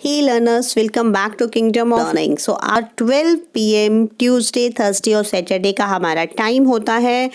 Hey learners, welcome back to Kingdom of Learning. So our 12 PM Tuesday, Thursday और Saturday का हमारा time होता है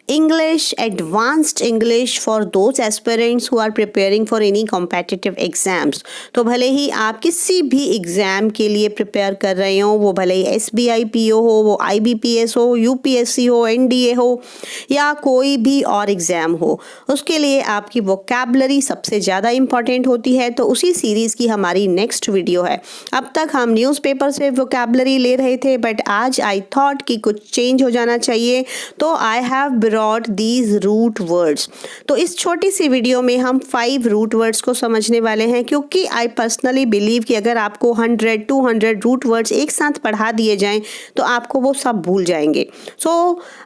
English, advanced English for those aspirants who are preparing for any competitive exams. तो भले ही आप किसी भी एग्ज़ाम के लिए प्रिपेयर कर रहे हो, वो भले ही SBI PO हो, वो IBPS हो, UPSC हो, NDA हो या कोई भी और एग्ज़ाम हो, उसके लिए आपकी वोकैबलरी सबसे ज़्यादा इम्पॉर्टेंट होती है। तो उसी सीरीज़ की हमारी नेक्स्ट वीडियो है। अब तक हम न्यूज़पेपर से वोकैबलरी ले रहे थे, बट आज आई थॉट कि कुछ चेंज हो जाना चाहिए, तो I have brought these root words. तो इस छोटी सी वीडियो में हम 5 रूट वर्ड्स को समझने वाले हैं, क्योंकि आई पर्सनली बिलीव कि अगर आपको 100-200 रूट वर्ड्स एक साथ पढ़ा दिए जाएं तो आपको वो सब भूल जाएंगे। So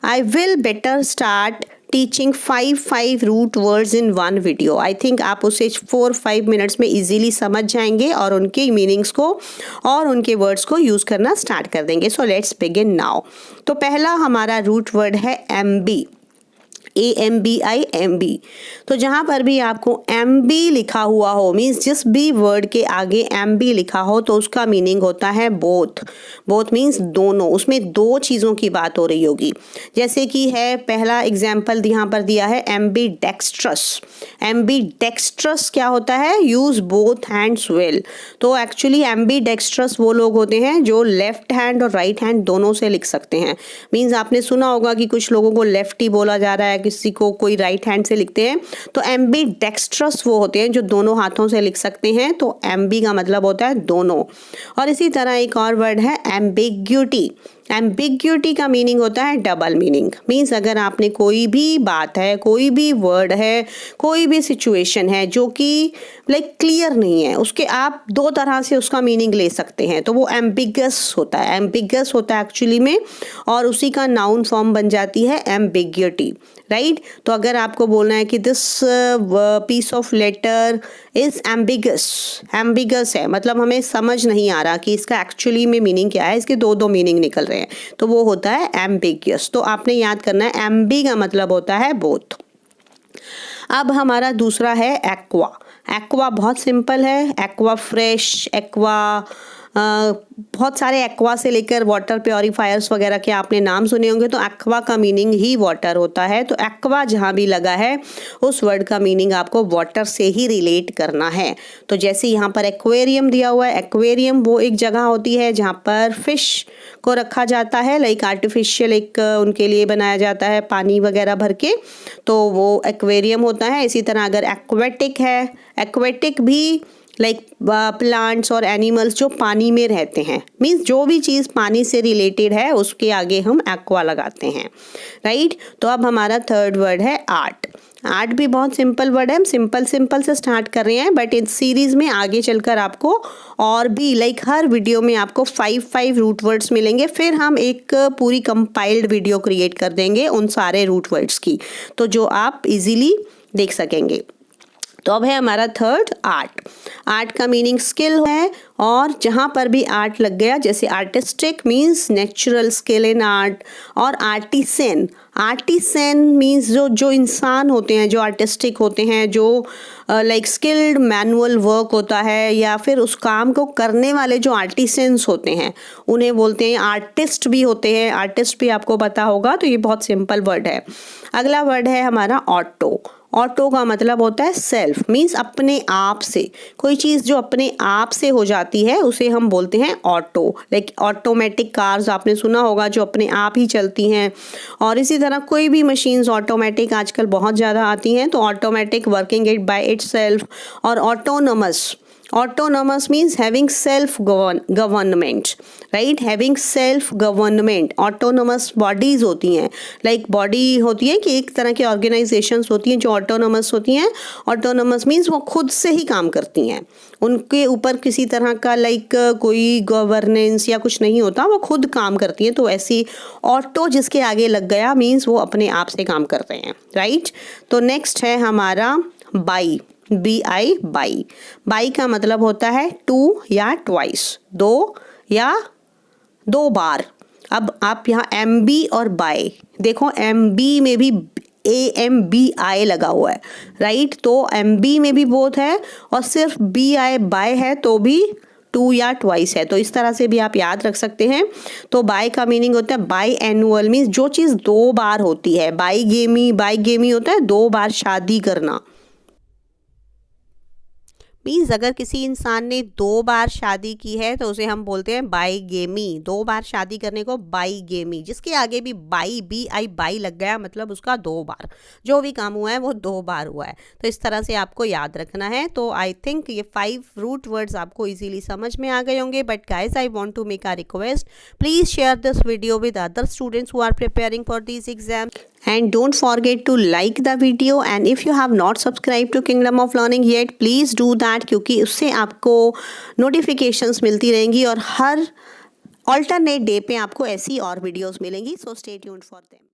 I will better start teaching 5 root words in one video. I think आप उसे 4-5 मिनट्स में इजीली समझ जाएंगे और उनके मीनिंग्स को और उनके वर्ड्स को यूज़ करना स्टार्ट कर देंगे। So let's begin now. तो पहला हमारा रूट वर्ड है MB, AMBI। तो जहाँ पर भी आपको MB लिखा हुआ हो, मीन्स जिस भी वर्ड के आगे MB लिखा हो, तो उसका मीनिंग होता है बोथ। बोथ मीन्स दोनों, उसमें दो चीज़ों की बात हो रही होगी। जैसे कि है पहला एग्जाम्पल यहाँ पर दिया है एम्बीडेक्स्ट्रस। एम्बीडेक्स्ट्रस क्या होता है? Use both hands well. तो एक्चुअली एम्बीडेक्स्ट्रस वो लोग होते हैं जो लेफ्ट हैंड और राइट हैंड दोनों से लिख सकते हैं। मीन्स आपने सुना होगा कि कुछ लोगों को लेफ्टी बोला जा रहा है, किसी को कोई राइट हैंड से लिखते हैं। तो एम्बीडेक्स्ट्रस वो होते हैं जो दोनों हाथों से लिख सकते हैं। तो एम्बी का मतलब होता है दोनों। और इसी तरह एक और वर्ड है एम्बिग्यूटी। एम्बिग्यूटी का मीनिंग होता है डबल मीनिंग। मीन्स अगर आपने कोई भी बात है, कोई भी वर्ड है, कोई भी सिचुएशन है जो कि क्लियर नहीं है, उसके आप दो तरह से उसका मीनिंग ले सकते हैं, तो वो एम्बिगस होता है। एम्बिगस होता है एक्चुअली में, और उसी का नाउन फॉर्म बन जाती है एम्बिग्यूटी, राइट। तो अगर आपको बोलना है कि this piece of letter is ambiguous है, मतलब हमें समझ नहीं आ रहा कि इसका एक्चुअली में मीनिंग क्या है, इसके दो मीनिंग निकल रहे हैं, तो वो होता है एम्बिगियस। तो आपने याद करना है एम्बी का मतलब होता है बोथ। अब हमारा दूसरा है एक्वा। एक्वा बहुत सिंपल है। एक्वा फ्रेश, एक्वा बहुत सारे एक्वा से लेकर वाटर प्योरीफायर्स वगैरह के आपने नाम सुने होंगे। तो एक्वा का मीनिंग ही वाटर होता है। तो एक्वा जहाँ भी लगा है उस वर्ड का मीनिंग आपको वाटर से ही रिलेट करना है। तो जैसे यहाँ पर एक्वेरियम दिया हुआ है, एक्वेरियम वो एक जगह होती है जहाँ पर फिश को रखा जाता है, आर्टिफिशियल एक उनके लिए बनाया जाता है पानी वगैरह भर के, तो वो एक्वेरियम होता है। इसी तरह अगर एक्वेटिक है, एक्वेटिक भी प्लांट्स और एनिमल्स जो पानी में रहते हैं, मीन्स जो भी चीज़ पानी से रिलेटेड है उसके आगे हम एक्वा लगाते हैं, राइट। तो अब हमारा थर्ड वर्ड है आर्ट। आर्ट भी बहुत सिंपल वर्ड है। हम सिंपल से स्टार्ट कर रहे हैं, बट इस सीरीज़ में आगे चलकर आपको और भी हर वीडियो में आपको 5 रूट वर्ड्स मिलेंगे। फिर हम एक पूरी कंपाइल्ड वीडियो क्रिएट कर देंगे उन सारे रूट वर्ड्स की, तो जो आप इजीली देख सकेंगे। तो अब है हमारा थर्ड आर्ट। आर्ट का मीनिंग स्किल है, और जहाँ पर भी आर्ट लग गया, जैसे artistic means natural skill in art, और आर्टिसन। आर्टिसन मीन्स जो इंसान होते हैं, जो आर्टिस्टिक होते हैं, जो स्किल्ड मैनुअल वर्क होता है, या फिर उस काम को करने वाले जो आर्टिसंस होते हैं उन्हें बोलते हैं आर्टिस्ट भी होते हैं। आर्टिस्ट भी आपको पता होगा। तो ये बहुत सिंपल वर्ड है। अगला वर्ड है हमारा ऑटो। ऑटो का मतलब होता है सेल्फ, मीन्स अपने आप से। कोई चीज़ जो अपने आप से हो जाती है उसे हम बोलते हैं ऑटो। ऑटोमेटिक कार्स आपने सुना होगा जो अपने आप ही चलती हैं, और इसी तरह कोई भी मशीन्स ऑटोमेटिक आजकल बहुत ज़्यादा आती हैं। तो automatic, working it by itself, और autonomous. Autonomous means having self government, right, having self government. Autonomous bodies होती हैं, बॉडी होती है कि एक तरह की ऑर्गेनाइजेशंस होती हैं जो ऑटोनोमस होती हैं। ऑटोनोमस मीन्स वो खुद से ही काम करती हैं, उनके ऊपर किसी तरह का कोई गवर्नेंस या कुछ नहीं होता, वो खुद काम करती हैं। तो ऐसी ऑटो जिसके आगे लग गया मीन्स वो अपने आप से काम करते हैं, राइट। तो नेक्स्ट है हमारा बाई। BI, by. बाई का मतलब होता है टू या ट्वाइस, दो या दो बार। अब आप यहाँ MB और बाय देखो, MB में भी AMBI लगा हुआ है, राइट। तो MB में भी बोथ है और सिर्फ BI बाय है तो भी टू या ट्वाइस है। तो इस तरह से भी आप याद रख सकते हैं। तो बाय का मीनिंग होता है बाई एनुअल, मीन्स जो चीज़ 2 बार होती है। बाईगेमी होता है 2 बार शादी करना। मीन्स अगर किसी इंसान ने 2 बार शादी की है तो उसे हम बोलते हैं बाईगेमी। 2 बार शादी करने को बाईगेमी। जिसके आगे भी बाई लग गया मतलब उसका 2 बार जो भी काम हुआ है वो 2 बार हुआ है। तो इस तरह से आपको याद रखना है। तो आई थिंक ये 5 रूट वर्ड्स आपको इजीली समझ में आ गए होंगे। But guys I want to make a request, please share this video with other students who are preparing for these exams. And don't forget to like the video, and if you have not subscribed to Kingdom of Learning yet, please do that, क्योंकि उससे आपको notifications मिलती रहेंगी और हर alternate day पे आपको ऐसी और videos मिलेंगी. So stay tuned for them.